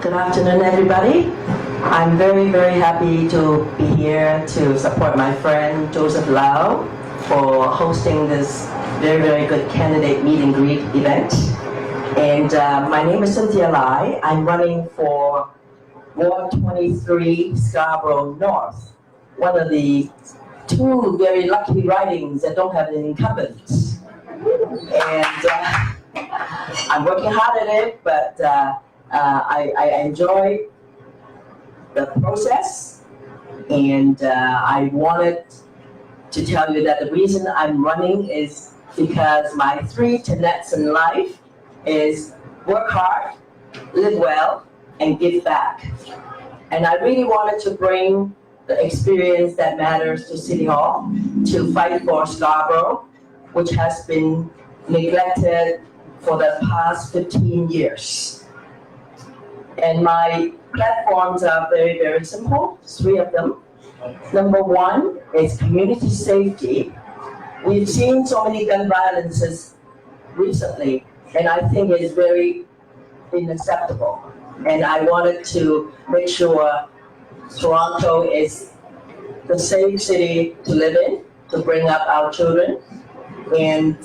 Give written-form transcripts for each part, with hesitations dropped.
Good afternoon, everybody. I'm very, very happy to be here to support my friend Joseph Lau for hosting this very, very good candidate meet and greet event. And my name is Cynthia Lai. I'm running for Ward 23 Scarborough North, one of the two very lucky ridings that don't have an incumbent. And I'm working hard at it, but I enjoy the process, and I wanted to tell you that the reason I'm running is because my 3 tenets in life is work hard, live well, and give back. And I really wanted to bring the experience that matters to City Hall to fight for Scarborough, which has been neglected for the past 15 years. And my platforms are very, very simple, 3 of them. Number 1 is community safety. We've seen so many gun violences recently, and I think it is very unacceptable. And I wanted to make sure Toronto is the safe city to live in, to bring up our children. And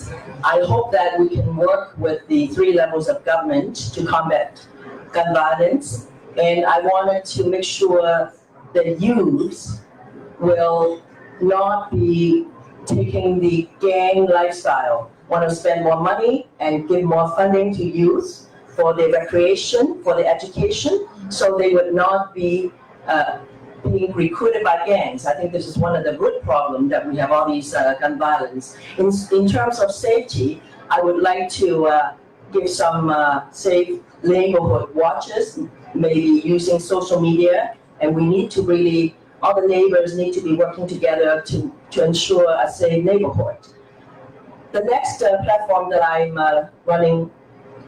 I hope that we can work with the 3 levels of government to combat gun violence. And I wanted to make sure that youths will not be taking the gang lifestyle, want to spend more money and give more funding to youth for their recreation, for their education, so they would not be being recruited by gangs. I think this is one of the root problems that we have all these gun violence. In terms of safety, I would like to give some safe neighborhood watches, maybe using social media, and we need to really, all the neighbors need to be working together to ensure a safe neighborhood. The next platform that I'm running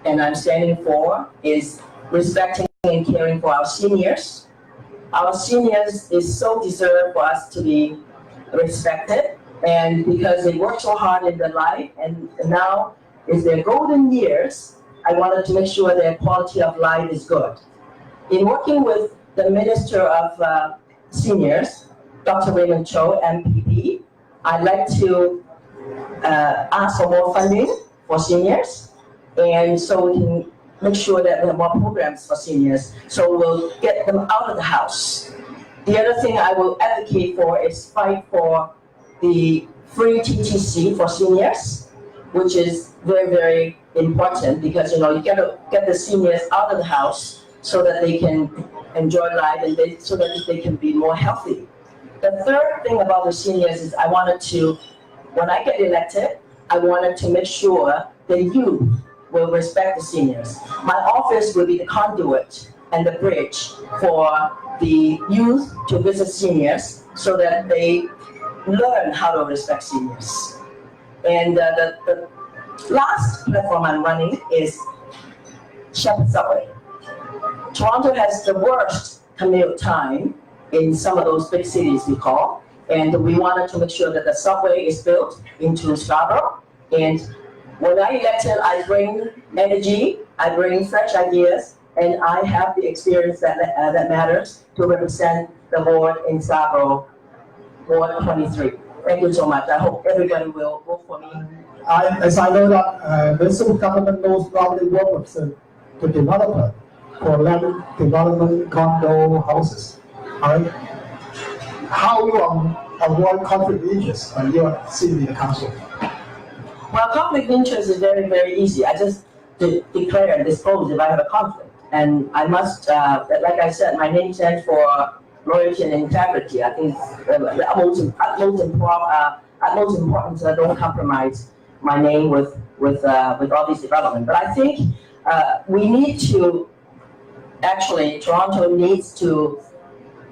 and I'm standing for is respecting and caring for our seniors. Our seniors is so deserved for us to be respected, and because they work so hard in their life, and now is their golden years, I wanted to make sure their quality of life is good. In working with the Minister of Seniors, Dr. Raymond Cho, MPP, I'd like to ask for more funding for seniors, and so we can make sure that we have more programs for seniors, so we'll get them out of the house. The other thing I will advocate for is fight for the free TTC for seniors, which is very, very important, because you got to get the seniors out of the house so that they can enjoy life and so that they can be more healthy. The third thing about the seniors is I wanted to, when I get elected, I wanted to make sure the youth will respect the seniors. My office will be the conduit and the bridge for the youth to visit seniors so that they learn how to respect seniors. And the last platform I'm running is Shepherd Subway. Toronto has the worst commute time in some of those big cities we call, and we wanted to make sure that the subway is built into Scarborough. And when I elected, I bring energy, I bring fresh ideas, and I have the experience that matters to represent the ward in Scarborough, Ward 23. Thank you so much. I hope everybody will vote for me. As I know that municipal government knows normally work with the developer for land development condo houses. Right? How you avoid conflict of interest when you are sitting in the council? Well, conflict of interest is very, very easy. I just declare and dispose if I have a conflict. And I must, like I said, my name stands for loyalty and integrity. I think the utmost importance that I don't compromise my name with all these development. But I think we need to, actually, Toronto needs to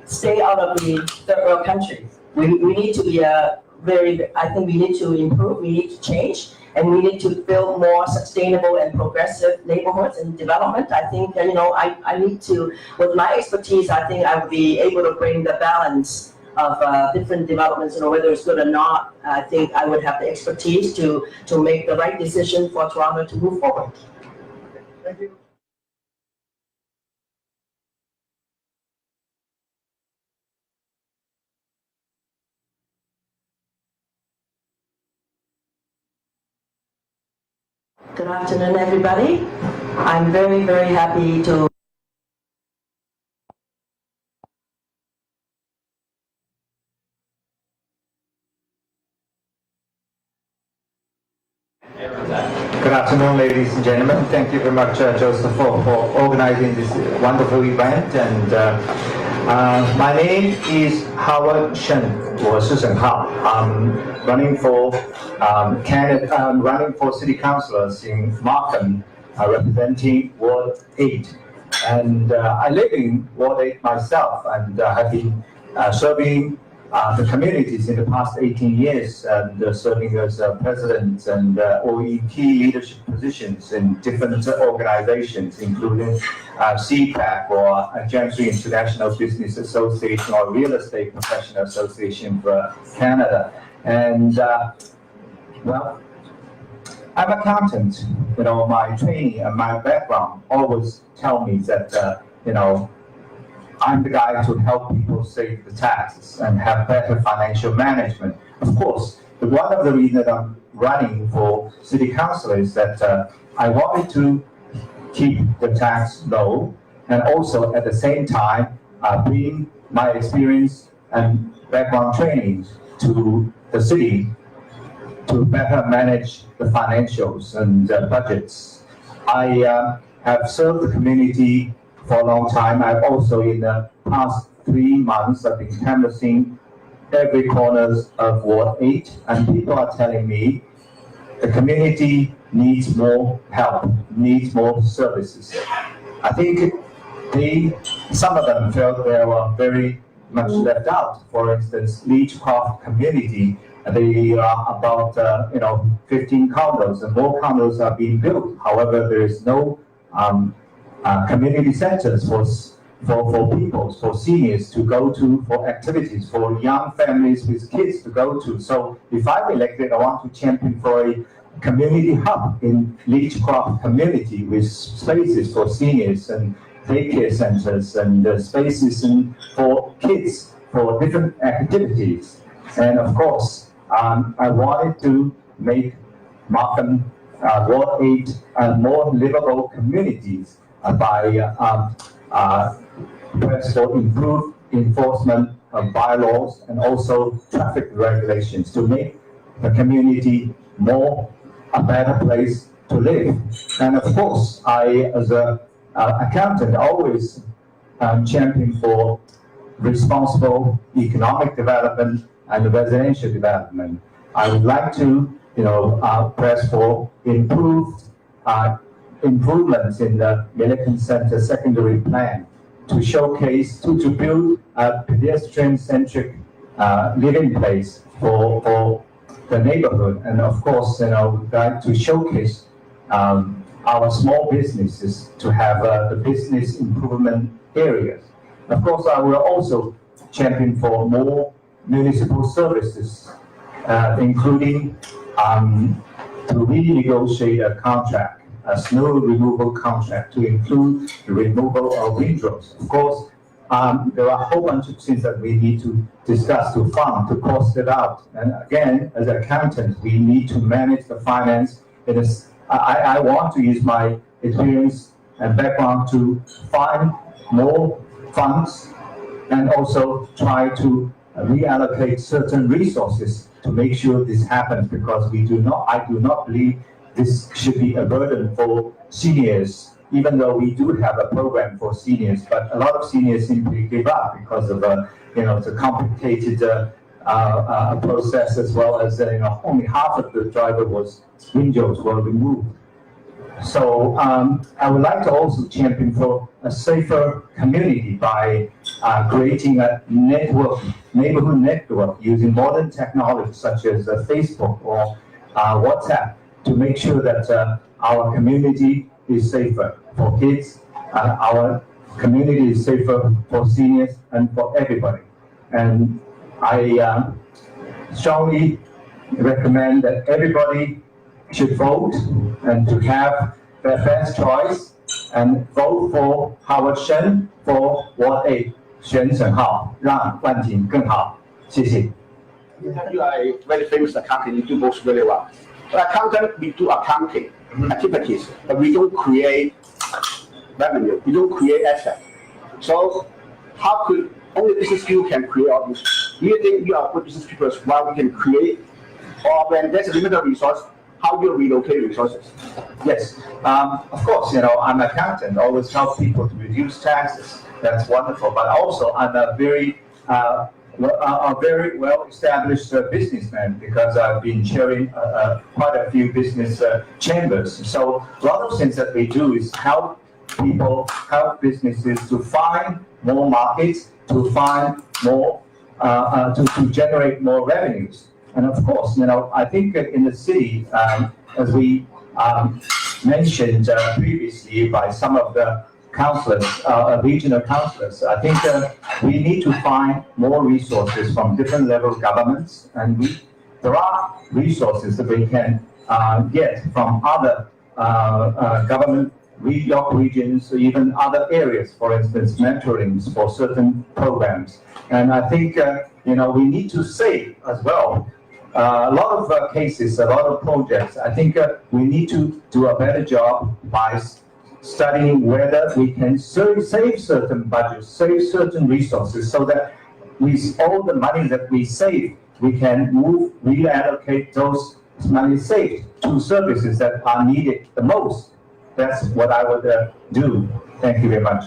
stay out of the third world countries. We need to be I think we need to improve, we need to change, and we need to build more sustainable and progressive neighborhoods and development. I think, I need to, with my expertise, I think I would be able to bring the balance of different developments, whether it's good or not. I think I would have the expertise to make the right decision for Toronto to move forward. Thank you. Good afternoon, everybody. I'm very, very happy to Good afternoon, ladies and gentlemen. Thank you very much, Joseph, for organizing this wonderful event. And my name is Howard Shen, or Susan Hao. I'm running for Canada. I'm running for city councillors in Markham, representing Ward 8. And I live in Ward 8 myself, and have been serving the communities in the past 18 years, and serving as president and or in key leadership positions in different organizations, including CPAC or Gentry International Business Association or Real Estate Professional Association for Canada. And well, I'm an accountant. You know, my training and my background always tell me that I'm the guy to help people save the taxes and have better financial management. Of course, one of the reasons I'm running for city council is that I wanted to keep the tax low, and also at the same time bring my experience and background training to the city to better manage the financials and budgets. I have served the community for a long time. I've also, in the past 3 months, I've been canvassing every corners of Ward 8, and people are telling me the community needs more help, needs more services. I think some of them felt they were very much left out. For instance, Leechcraft community, they are about 15 condos, and more condos are being built. However, there is no community centers for people, for seniors to go to, for activities, for young families with kids to go to. So if I'm elected, I want to champion for a community hub in Leechcraft community with spaces for seniors and daycare centers and spaces for kids for different activities. And of course, I wanted to make Markham Ward 8 more livable communities by press for improved enforcement of bylaws and also traffic regulations to make the community a better place to live. And of course, I, as an accountant, always champion for responsible economic development and residential development. I would like to, press for improvements in the Milliken Center secondary plan to showcase, to build a pedestrian-centric living place for the neighborhood. And of course, we'd like to showcase our small businesses to have the business improvement areas. Of course, I will also champion for more municipal services, including to renegotiate a contract, a snow removal contract, to include the removal of windrows. Of course, there are a whole bunch of things that we need to discuss, to fund, to cost it out. And again, as accountants, we need to manage the finance. I want to use my experience and background to find more funds and also try to reallocate certain resources to make sure this happens, because I do not believe this should be a burden for seniors, even though we do have a program for seniors. But a lot of seniors simply give up because of the complicated process, as well as only half of the windows were removed. So I would like to also champion for a safer community by creating a neighborhood network using modern technology such as Facebook or WhatsApp, to make sure that our community is safer for kids, our community is safer for seniors and for everybody. And I strongly recommend that everybody should vote and to have their best choice and vote for Howard Shen for Ward 8. 选沈浩，让万景更好。谢谢。You are a very famous accountant. You do both really well. Accountant, we do accounting activities, but we don't create revenue. We don't create asset. So how could only business people can create all this? Do you think you are good business people while we can create, or when there's a limited resource, how do you relocate resources? Yes, of course, I'm an accountant, always help people to reduce taxes. That's wonderful, but also I'm a very well-established businessman because I've been chairing quite a few business chambers. So a lot of things that we do is help people, help businesses to find more markets, to find more, to generate more revenues. And of course, I think in the city, as we mentioned previously by some of the councillors, regional councillors, I think we need to find more resources from different level of governments, and there are resources that we can get from other government regions, or even other areas, for instance, mentorings for certain programs. And I think, we need to save as well. A lot of cases, a lot of projects, I think we need to do a better job by studying whether we can save certain budgets, save certain resources, so that with all the money that we save, we can reallocate those money saved to services that are needed the most. That's what I would do. Thank you very much.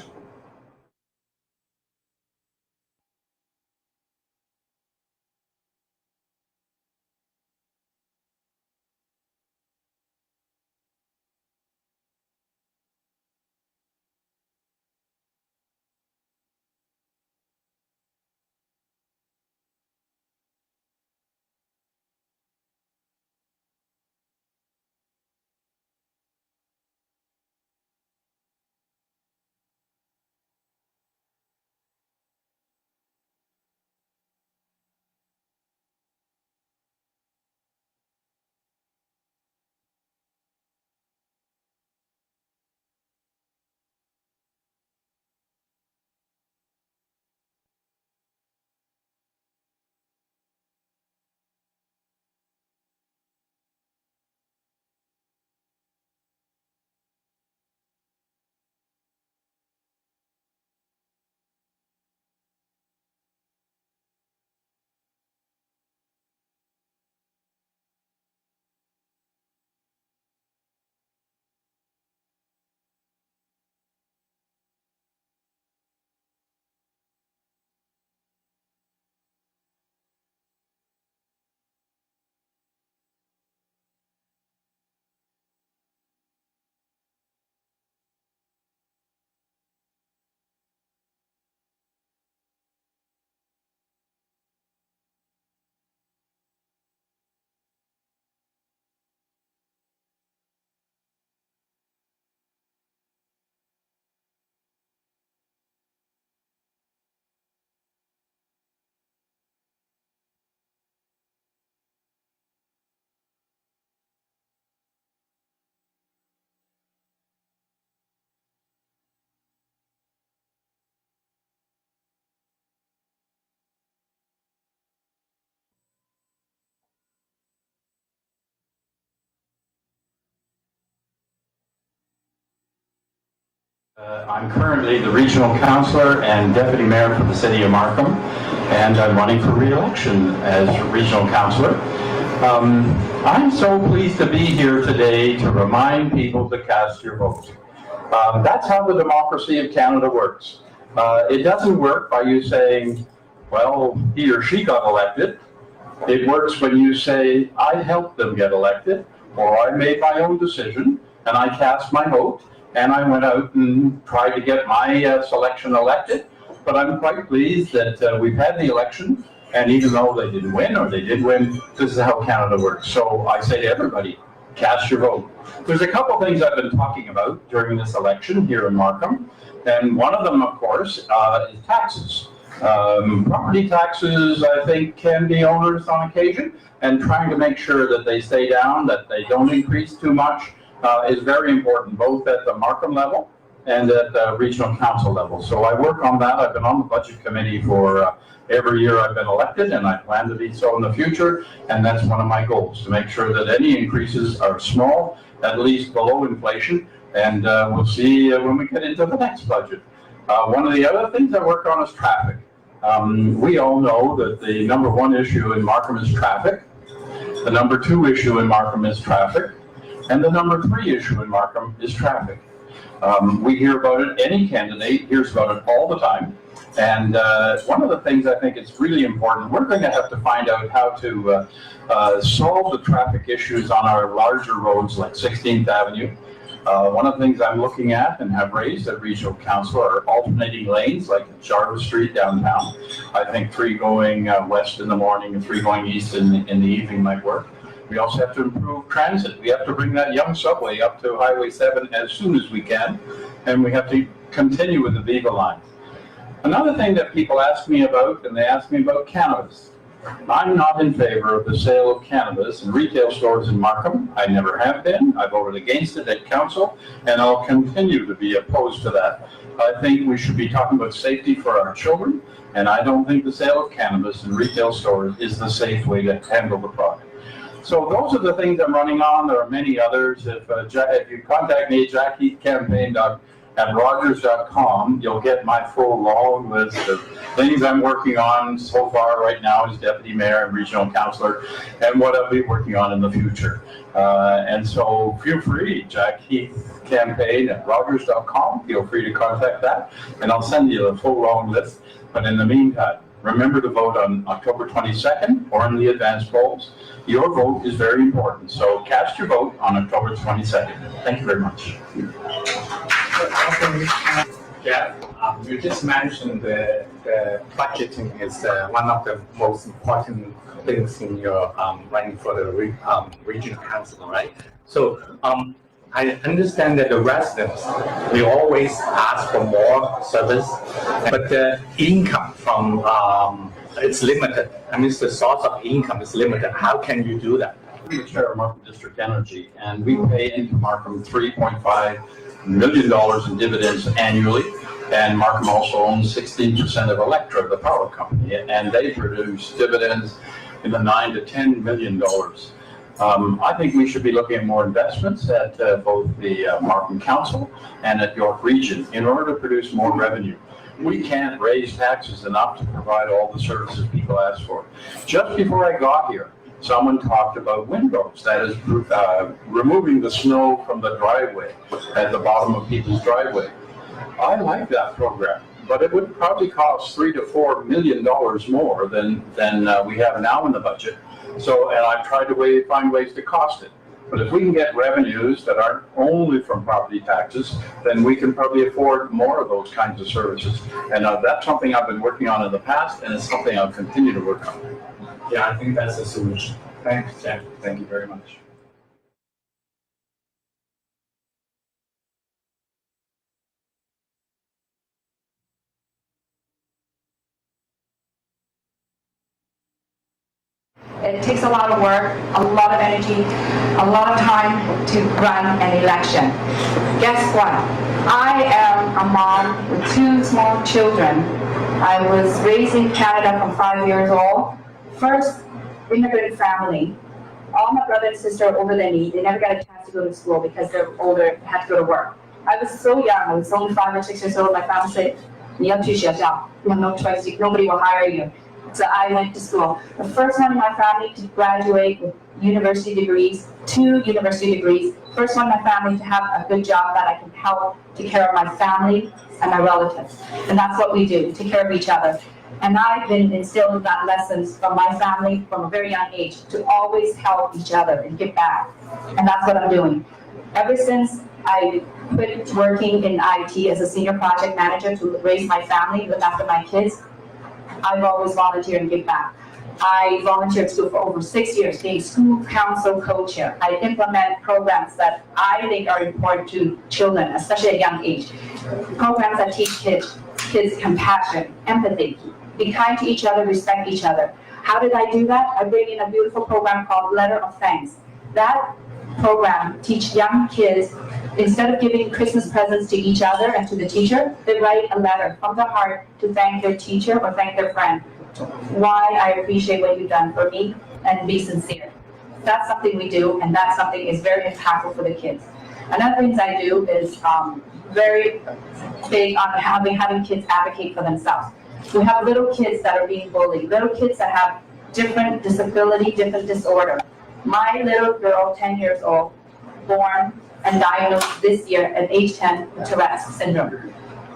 I'm currently the regional councillor and deputy mayor for the city of Markham, and I'm running for re-election as regional councillor. I'm so pleased to be here today to remind people to cast your vote. That's how the democracy of Canada works. It doesn't work by you saying, well, he or she got elected. It works when you say, I helped them get elected, or I made my own decision, and I cast my vote, and I went out and tried to get my selection elected. But I'm quite pleased that we've had the election, and even though they didn't win, or they did win, this is how Canada works. So I say to everybody, cast your vote. There's a couple things I've been talking about during this election here in Markham, and one of them, of course, is taxes. Property taxes, I think, can be onerous on occasion, and trying to make sure that they stay down, that they don't increase too much, is very important, both at the Markham level and at the regional council level. So I work on that. I've been on the budget committee for every year I've been elected, and I plan to be so in the future. And that's one of my goals, to make sure that any increases are small, at least below inflation. And we'll see when we get into the next budget. One of the other things I work on is traffic. We all know that the number one issue in Markham is traffic. The number two issue in Markham is traffic. And the number three issue in Markham is traffic. We hear about it, any candidate hears about it all the time. And one of the things I think is really important, we're going to have to find out how to solve the traffic issues on our larger roads like 16th Avenue. One of the things I'm looking at and have raised at Regional Council are alternating lanes like Jarvis Street downtown. I think 3 going west in the morning and 3 going east in the evening might work. We also have to improve transit. We have to bring that young subway up to Highway 7 as soon as we can, and we have to continue with the Viva line. Another thing that people ask me about, and they ask me about cannabis. I'm not in favor of the sale of cannabis in retail stores in Markham. I never have been. I voted against it at council, and I'll continue to be opposed to that. I think we should be talking about safety for our children, and I don't think the sale of cannabis in retail stores is the safe way to handle the product. So those are the things I'm running on. There are many others. If you contact me, jackheathcampaign@rogers.com, you'll get my full long list of things I'm working on so far right now as deputy mayor and regional councillor, and what I'll be working on in the future. And so feel free, jackheathcampaign@rogers.com. Feel free to contact that, and I'll send you the full long list. But in the meantime, remember to vote on October 22nd or in the advance polls. Your vote is very important, so cast your vote on October 22nd. Thank you very much. Jeff, you just mentioned the budgeting is one of the most important things in your running for the regional council, right? So I understand that the residents, we always ask for more service, but the income from it's limited. I mean, the source of income is limited. How can you do that? We chair Markham District Energy, and we pay into Markham $3.5 million in dividends annually. And Markham also owns 16% of Electra, the power company, and they produce dividends in the $9 to $10 million. I think we should be looking at more investments at both the Markham Council and at York Region in order to produce more revenue. We can't raise taxes enough to provide all the services people ask for. Just before I got here, someone talked about windrows, that is removing the snow from the driveway at the bottom of people's driveway. I like that program, but it would probably cost $3 to $4 million more than we have now in the budget. So, and I've tried to find ways to cost it. But if we can get revenues that aren't only from property taxes, then we can probably afford more of those kinds of services. And that's something I've been working on in the past, and it's something I'll continue to work on. Yeah, I think that's a solution. Thanks, Jeff. Thank you very much. It takes a lot of work, a lot of energy, a lot of time to run an election. Guess what? I am a mom with 2 small children. I was raised in Canada from 5 years old. First immigrant family. All my brother and sister are older than me. They never got a chance to go to school because they're older, had to go to work. I was so young. I was only 5 or 6 years old. My family said, "You have to学校. You have no choice. Nobody will hire you." So I went to school. The first one in my family to graduate with university degrees, 2 university degrees. First one in my family to have a good job that I can help take care of my family and my relatives. And that's what we do, take care of each other. And I've been instilled that lessons from my family from a very young age to always help each other and give back. And that's what I'm doing. Ever since I quit working in IT as a senior project manager to raise my family, look after my kids, I've always volunteered and give back. I volunteered at school for over 6 years, being school council co-chair. I implement programs that I think are important to children, especially at a young age. Programs that teach kids compassion, empathy, be kind to each other, respect each other. How did I do that? I bring in a beautiful program called Letter of Thanks. That program teaches young kids instead of giving Christmas presents to each other and to the teacher, they write a letter from the heart to thank their teacher or thank their friend. Why I appreciate what you've done for me, and be sincere. That's something we do, and that's something is very impactful for the kids. Another things I do is very big on having kids advocate for themselves. We have little kids that are being bullied, little kids that have different disability, different disorder. My little girl, 10 years old, born and diagnosed this year at age 10 with Tourette's syndrome.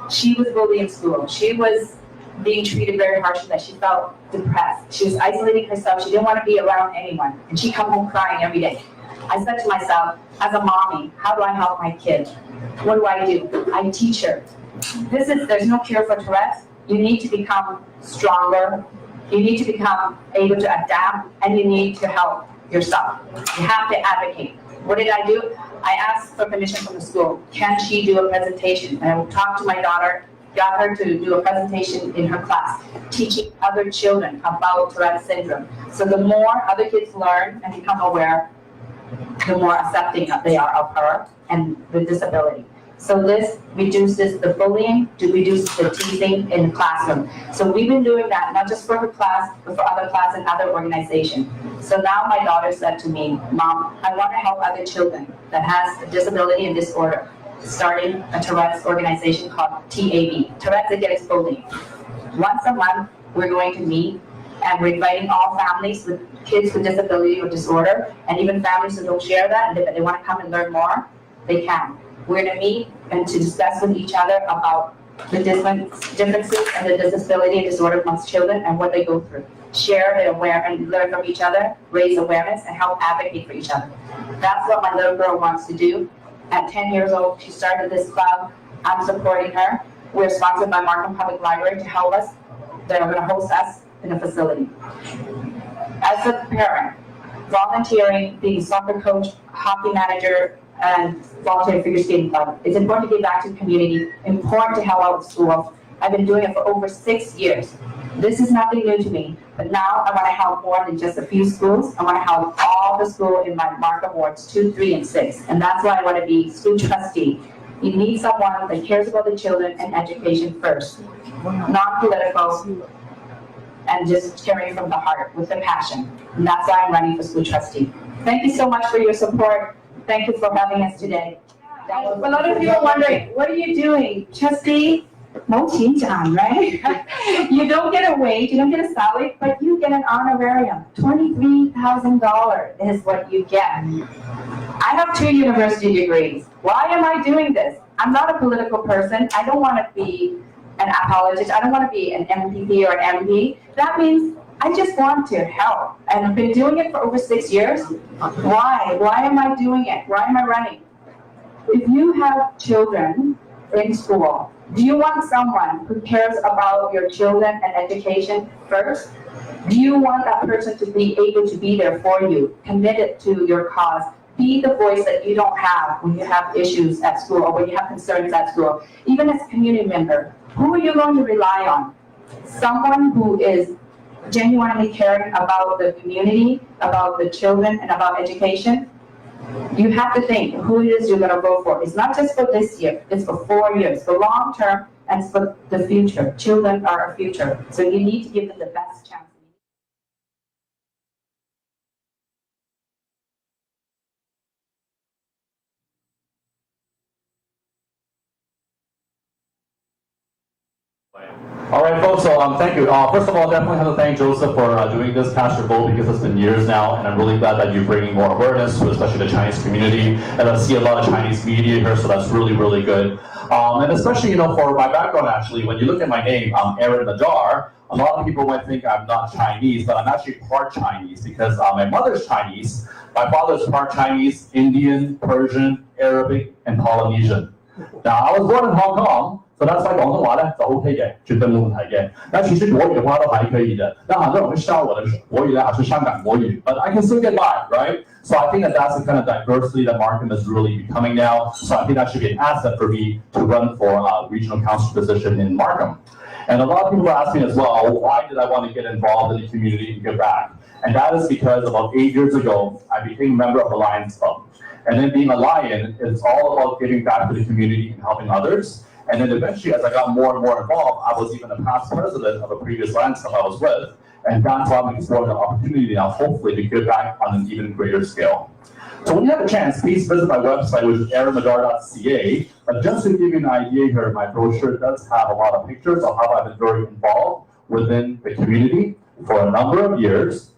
She was bullied in school. She was being treated very harshly, that she felt depressed. She was isolating herself. She didn't want to be around anyone. And she come home crying every day. I said to myself, as a mommy, how do I help my kid? What do? I teach her. There's no cure for Tourette's. You need to become stronger. You need to become able to adapt, and you need to help yourself. You have to advocate. What did I do? I asked for permission from the school. Can she do a presentation? And I talked to my daughter, got her to do a presentation in her class, teaching other children about Tourette's syndrome. So the more other kids learn and become aware, the more accepting they are of her and the disability. So this reduces the bullying, reduces the teasing in the classroom. So we've been doing that, not just for her class, but for other classes and other organizations. So now my daughter said to me, Mom, I want to help other children that has a disability and disorder, starting a Tourette's organization called TAB, Tourette's Against Bullying. Once a month, we're going to meet, and we're inviting all families with kids with disability or disorder, and even families who don't share that, and if they want to come and learn more, they can. We're going to meet and to discuss with each other about the differences and the disability and disorder amongst children and what they go through. Share and aware and learn from each other, raise awareness, and help advocate for each other. That's what my little girl wants to do. At 10 years old, she started this club. I'm supporting her. We're sponsored by Markham Public Library to help us. They're going to host us in a facility. As a parent, volunteering, being a soccer coach, hockey manager, and volunteering figure skating club, it's important to give back to the community, important to help out school. I've been doing it for over 6 years. This is nothing new to me, but now I want to help more than just a few schools. I want to help all the schools in my Markham wards 2, 3, and 6, and that's why I want to be school trustee. You need someone that cares about the children and education first, non-political, and just caring from the heart with the passion. And that's why I'm running for school trustee. Thank you so much for your support. Thank you for having us today. A lot of you are wondering, what are you doing? Trustee? No change on, right? You don't get a wage, you don't get a salary, but you get an honorarium. $23,000 is what you get. I have 2 university degrees. Why am I doing this? I'm not a political person. I don't want to be an apologist. I don't want to be an MPP or an MP. That means I just want to help. And I've been doing it for over 6 years. Why? Why am I doing it? Why am I running? If you have children in school, do you want someone who cares about your children and education first? Do you want that person to be able to be there for you, committed to your cause, be the voice that you don't have when you have issues at school or when you have concerns at school? Even as a community member, who are you going to rely on? Someone who is genuinely caring about the community, about the children, and about education? You have to think who it is you're going to vote for. It's not just for this year, it's for 4 years, for long term, and it's for the future. Children are our future, so you need to give them the best chance. All right, folks, so thank you. First of all, definitely have to thank Joseph for doing this Pastor Bowl, because it's been years now, and I'm really glad that you're bringing more awareness to especially the Chinese community. And I see a lot of Chinese media here, so that's really, really good. And especially, for my background, actually, when you look at my name, Aaron Nadar, a lot of people might think I'm not Chinese, but I'm actually part Chinese, because my mother's Chinese, my father's part Chinese, Indian, Persian, Arabic, and Polynesian. Now, I was born in Hong Kong, so that's why 廣東話咧就 OK 嘅，絕對冇問題嘅。那其實國語的話都還可以的。那很多人會笑我的國語呢，還是香港國語 ，but I can still get by, right? So I think that's the kind of diversity that Markham is really becoming now. So I think that should be an asset for me to run for a regional council position in Markham. And a lot of people are asking as well, why did I want to get involved in the community and give back? And that is because about 8 years ago, I became a member of the Lions Club. And then being a lion is all about giving back to the community and helping others. And then eventually, as I got more and more involved, I was even a past president of a previous Lions Club I was with. And that's why I'm exploring the opportunity now, hopefully, to give back on an even greater scale. So when you have a chance, please visit my website, which is aaronmadar.ca. But just to give you an idea here, my brochure does have a lot of pictures of how I've been very involved within the community for a number of years.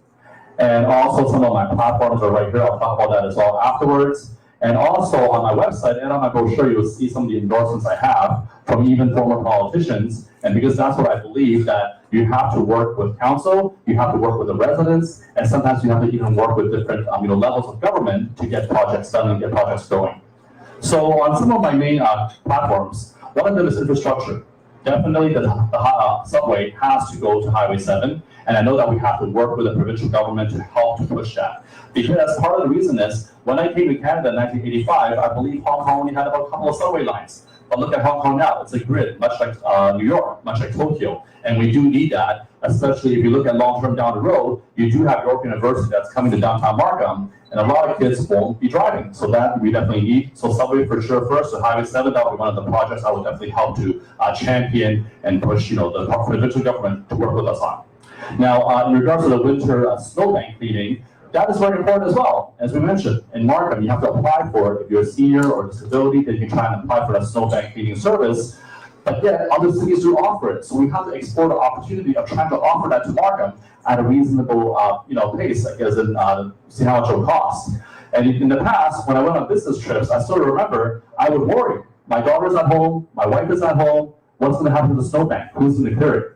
And also some of my platforms are right here. I'll talk about that as well afterwards. And also on my website and on my brochure, you'll see some of the endorsements I have from even former politicians. And because that's what I believe, that you have to work with council, you have to work with the residents, and sometimes you have to even work with different levels of government to get projects done and get projects going. So on some of my main platforms, one of them is infrastructure. Definitely the subway has to go to Highway 7, and I know that we have to work with the provincial government to help to push that. Because part of the reason is, when I came to Canada in 1985, I believe Hong Kong only had about a couple of subway lines. But look at Hong Kong now, it's a grid, much like New York, much like Tokyo. And we do need that, especially if you look at long-term down the road, you do have York University that's coming to downtown Markham, and a lot of kids won't be driving. So that we definitely need. So subway for sure first, so Highway 7, that will be one of the projects I will definitely help to champion and push the provincial government to work with us on. Now, in regards to the winter snowbank cleaning, that is very important as well. As we mentioned, in Markham, you have to apply for it. If you're a senior or disability, then you can try and apply for that snowbank cleaning service. But yet, other cities do offer it. So we have to explore the opportunity of trying to offer that to Markham at a reasonable pace, I guess, and see how much it will cost. And in the past, when I went on business trips, I still remember I would worry. My daughter's at home, my wife is at home, what's going to happen to the snowbank? Who's going to clear it?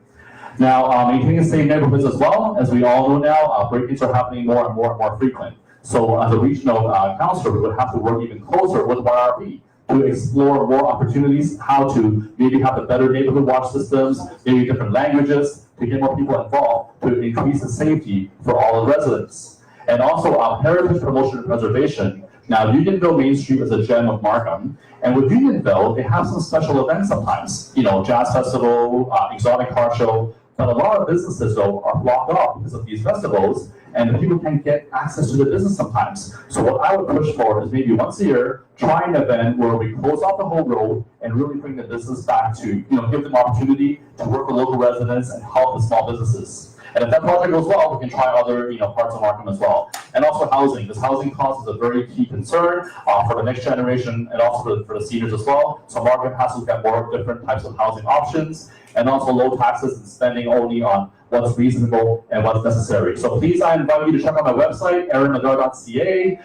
Now, maintaining safe neighborhoods as well, as we all know now, break-ins are happening more and more frequent. So as a regional councillor, we would have to work even closer with YRP to explore more opportunities, how to maybe have a better neighborhood watch systems, maybe different languages, to get more people involved, to increase the safety for all the residents. And also heritage promotion and preservation. Now, Unionville Main Street is a gem of Markham, and with Unionville, they have some special events sometimes. Jazz festival, exotic car show, but a lot of businesses, though, are blocked off because of these festivals, and the people can't get access to the business sometimes. So what I would push for is maybe once a year, try an event where we close off the whole road and really bring the business back to, give them opportunity to work with local residents and help the small businesses. And if that project goes well, we can try other, parts of Markham as well. And also housing. This housing cost is a very key concern for the next generation and also for the seniors as well. So Markham has to look at more different types of housing options, and also low taxes and spending only on what's reasonable and what's necessary. So please, I invite you to check out my website, aaronmadar.ca.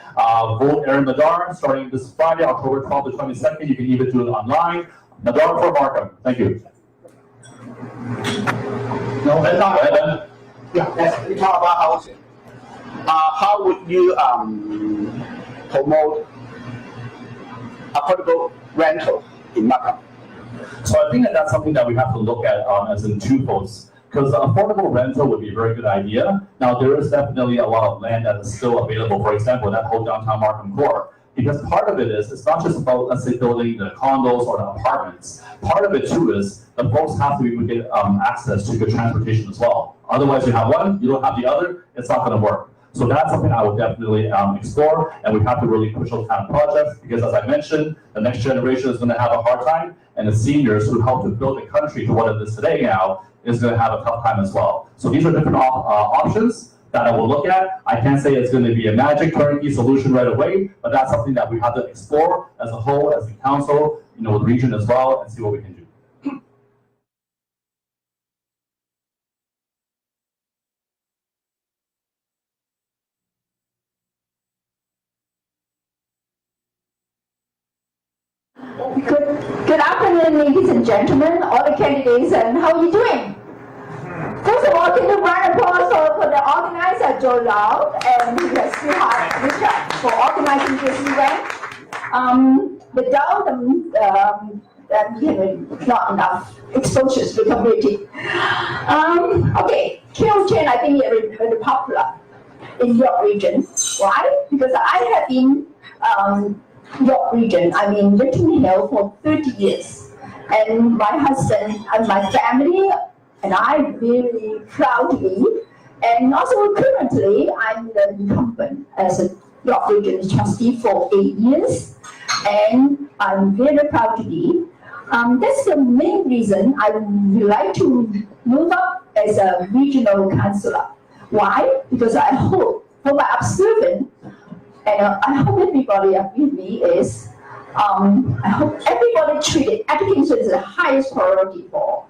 Vote Aaron Madar starting this Friday, October 12th to 22nd. You can even do it online. Madar for Markham. Thank you. No, that's not. Go ahead, Ben. Yeah, let's talk about housing. How would you promote affordable rental in Markham? So I think that's something that we have to look at as in two folds. Because affordable rental would be a very good idea. Now, there is definitely a lot of land that is still available, for example, that whole downtown Markham core. Because part of it is, it's not just about, let's say, building the condos or the apartments. Part of it, too, is the folks have to be able to get access to good transportation as well. Otherwise, you have one, you don't have the other, it's not going to work. So that's something I would definitely explore, and we have to really push those kind of projects, because as I mentioned, the next generation is going to have a hard time, and the seniors who helped to build the country to what it is today now is going to have a tough time as well. So these are different options that I will look at. I can't say it's going to be a magic turnkey solution right away, but that's something that we have to explore as a whole, as a council, the region as well, and see what we can do. Good afternoon, ladies and gentlemen, all the candidates, and how are you doing? First of all, can you round of applause for the organizer, Joe Lau, and his sweetheart, Richard, for organizing this event. Without them, not enough exposure to the community. Okay, Chen, I think you're very popular in your region. Why? Because I have been York region, I mean Richmond Hill, for 30 years. And my husband and my family and I really proudly, and also currently I'm the incumbent as a York Region trustee for 8 years, and I'm very proud to be. That's the main reason I would like to move up as a regional councillor. Why? Because I hope, for my observance, and I hope everybody agree with me is, I hope everybody treated education as the highest priority for.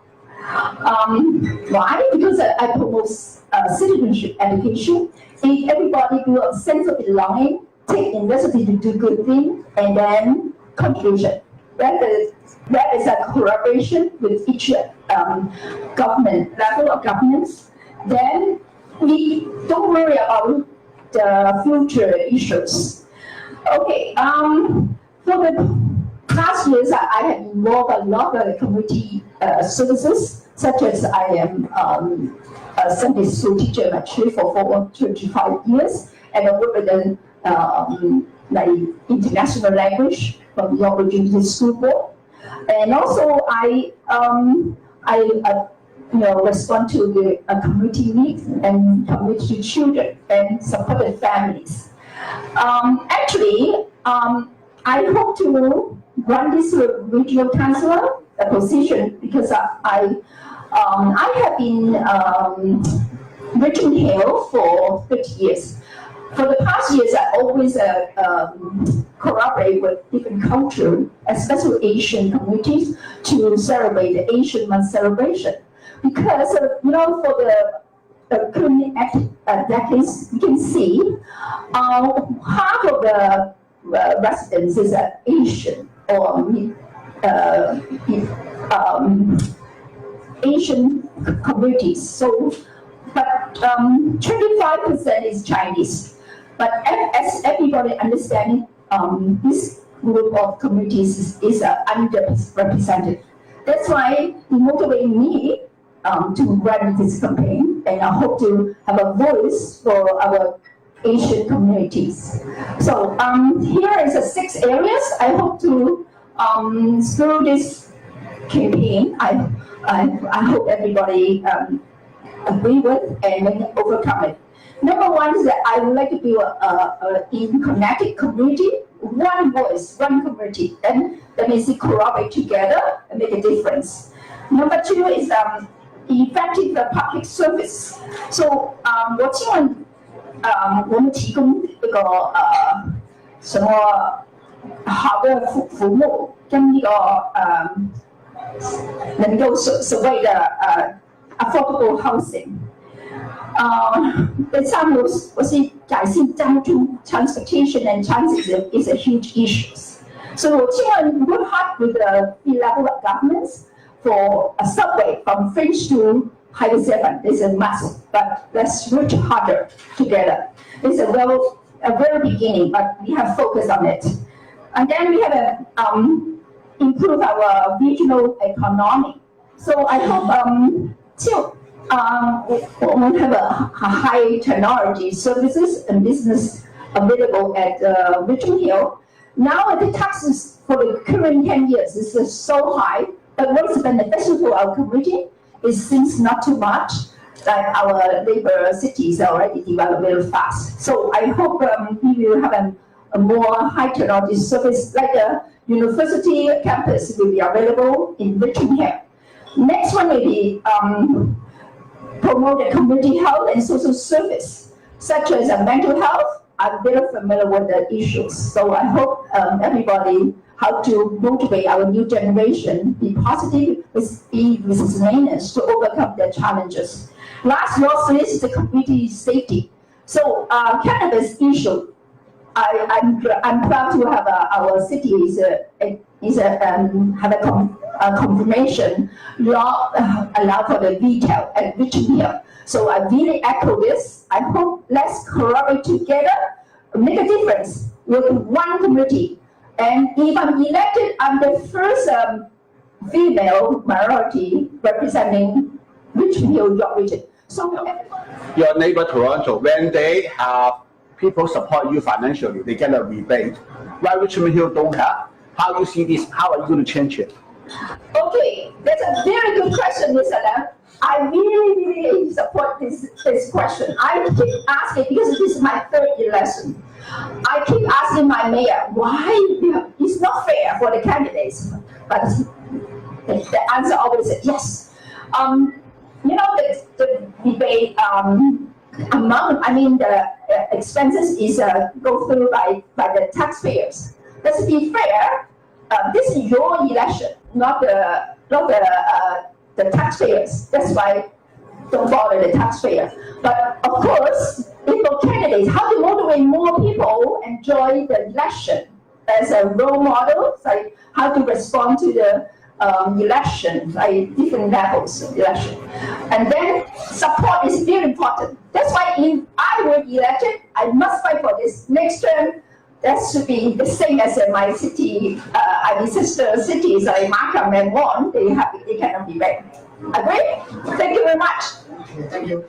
Why? Because I promote citizenship education. If everybody do a sense of belonging, take initiative to do good things, and then contribution. That is a collaboration with each government, level of governance. Then we don't worry about the future issues. Okay, for the past years, I have involved a lot of community services, such as I am a Sunday school teacher actually for 25 years, and I work with the like international language from York Regional School Board. And also I respond to the community needs and community children and supported families. Actually, I hope to run this regional councillor position because I have been Richmond Hill for 30 years. For the past years, I always collaborate with different cultures, especially Asian communities, to celebrate the Asian Month celebration. Because for the current decades, you can see half of the residents is Asian or Asian communities. So, but 25% is Chinese. But as everybody understands, this group of communities is underrepresented. That's why it motivated me to run this campaign, and I hope to have a voice for our Asian communities. So here is the 6 areas. I hope to through this campaign, I hope everybody agree with and overcome it. Number one is that I would like to build a connected community, one voice, one community, and that means we collaborate together and make a difference. Number 2 is effective public service. So 我希望我们提供这个什么好的服务跟这个能够所谓的affordable housing。第3个我是改善交通 transportation and transit is a huge issue. So 我希望 work hard with the level of governments for a subway from French to Highway 7 is a must, but let's work harder together. It's a very beginning, but we have focused on it. And then we have improve our regional economy. So I hope we have a high technology services and business available at Richmond Hill. Now the taxes for the current 10 years is so high, but what is beneficial to our community is seems not too much, like our neighbor cities are already developed very fast. So I hope we will have a more high technology service, like a university campus will be available in Richmond Hill. Next one will be promote the community health and social service, such as mental health. I'm very familiar with the issues, so I hope everybody how to motivate our new generation, be positive, be resilient to overcome their challenges. Last but not least is the community safety. So cannabis issue, I'm proud to have our city have a confirmation law allow for the retail at Richmond Hill. So I really echo this. I hope let's collaborate together, make a difference with one community. And if I'm elected, I'm the first female minority representing Richmond Hill, York Region. So your neighbor Toronto, when they have people support you financially, they get a rebate. Why Richmond Hill don't have? How you see this? How are you going to change it? Okay, that's a very good question, Mr. Lam. I really support this question. I keep asking because this is my 3rd election. keep asking my mayor, why it's not fair for the candidates. But the answer always is yes. You know, the debate the expenses is go through by the taxpayers. Let's be fair. This is your election, not the taxpayers. That's why don't bother the taxpayer. But of course, if for candidates, how to motivate more people enjoy the election as a role model, like how to respond to the election, like different levels of election. And then support is very important. That's why if I were elected, I must fight for this. Next term, that should be the same as my city, sister cities like Markham and Vaughan, they cannot be back. Agree? Thank you very much. Okay, thank you.